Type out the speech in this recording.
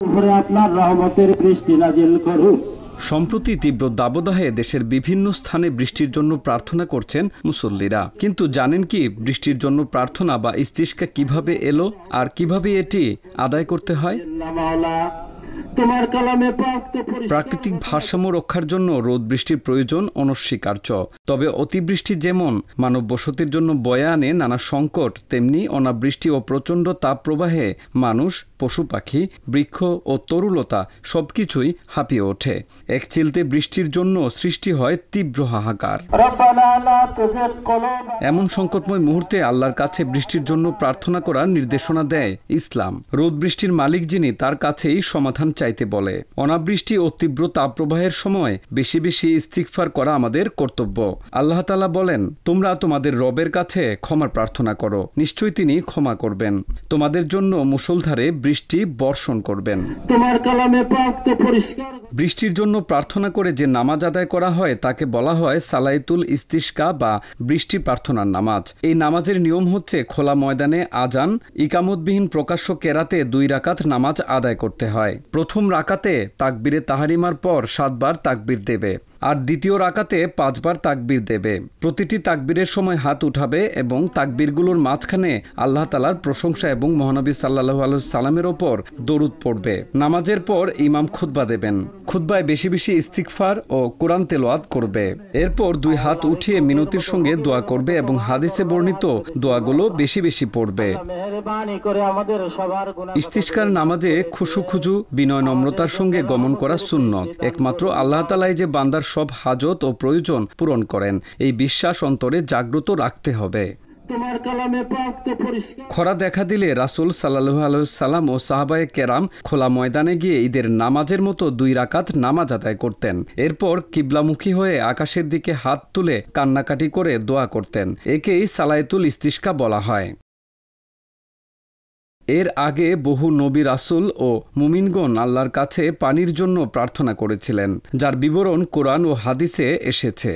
উপরে আপনার রহমতের বৃষ্টি নাজিল করুন। সম্প্রতি তীব্র দাবদাহে দেশের বিভিন্ন স্থানে বৃষ্টির জন্য প্রার্থনা করছেন মুসল্লিরা। কিন্তু জানেন কি বৃষ্টির জন্য প্রার্থনা বা ইস্তিসকা কিভাবে এলো আর কিভাবে এটি আদায় করতে হয়? প্রাকৃতিক ভারসাম্য রক্ষার জন্য রোদ বৃষ্টির প্রয়োজন অনস্বীকার্য। তবে অতিবৃষ্টি যেমন মানব বসতির জন্য বয়ে আনে নানা সংকট, তেমনি অনাবৃষ্টি ও প্রচণ্ড তাপ প্রবাহে মানুষ, পশু পাখি, বৃক্ষ ও তরুলতা সবকিছুই হাঁপিয়ে ওঠে। এক চিলতে বৃষ্টির জন্য সৃষ্টি হয় তীব্র হাহাকার। এমন সংকটময় মুহূর্তে আল্লাহর কাছে বৃষ্টির জন্য প্রার্থনা করার নির্দেশনা দেয় ইসলাম। রোদ বৃষ্টির মালিক যিনি, তার কাছেই সমাধান চাইতে বলে। অনাবৃষ্টি ও তীব্র তাপপ্রবাহের সময় বেশি বেশি ইস্তিগফার করা আমাদের কর্তব্য। আল্লাহ তাআলা বলেন, তোমরা তোমাদের রবের কাছে ক্ষমা প্রার্থনা করো, নিশ্চয়ই তিনি ক্ষমা করবেন, তোমাদের জন্য মুষলধারে বৃষ্টি বর্ষণ করবেন। তোমার কালামে পাক তো পরিষ্কার। বৃষ্টির জন্য প্রার্থনা করে যে নামাজ আদায় করা হয় তাকে বলা হয় সালাতুল ইস্তিসকা বা বৃষ্টি প্রার্থনার নামাজ। এই নামাজের নিয়ম হচ্ছে খোলা ময়দানে আজান, ইকামতবিহীন প্রকাশ্য কেরাতে 2 রাকাত নামাজ আদায় করতে হয়। প্রথম রাকাতে তাকবীরে তাহরিমার পর 7 বার তাকবীর দেবে আর দ্বিতীয় রাকাতে 5 বার তাকবীর দেবে। প্রতিটি তাকবীরের সময় হাত উঠাবে এবং তাকবীরগুলোর মাঝখানে আল্লাহ তাআলার প্রশংসা এবং মহানবী সাল্লাল্লাহু আলাইহি সাল্লামের ওপর দরুদ পড়বে। নামাজের পর ইমাম খুতবা দেবেন। খুতবায় বেশি বেশি ইস্তিগফার ও কোরআন তেলাওয়াত করবে। এরপর 2 হাত উঠিয়ে মিনতির সঙ্গে দোয়া করবে এবং হাদিসে বর্ণিত দোয়াগুলো বেশি বেশি পড়বে। ইস্তিসকার নামাজে খুশু বিনয় নম্রতার সঙ্গে গমন করা সুন্নত। একমাত্র আল্লাহ তাআলাই যে বান্দার সব হাজত ও প্রয়োজন পূরণ করেন, এই বিশ্বাস অন্তরে জাগ্রত রাখতে হবে। খরা দেখা দিলে রাসূল সাল্লাল্লাহু আলাইহি সাল্লাম ও সাহাবায়ে কেরাম খোলা ময়দানে গিয়ে ঈদের নামাজের মতো 2 রাকাত নামাজ আদায় করতেন। এরপর কিবলামুখী হয়ে আকাশের দিকে হাত তুলে কান্নাকাটি করে দোয়া করতেন। একেই সালাতুল ইস্তিসকা বলা হয়। এর আগে বহু নবী, রাসূল ও মুমিনগণ আল্লাহর কাছে পানির জন্য প্রার্থনা করেছিলেন, যার বিবরণ কোরআন ও হাদিসে এসেছে।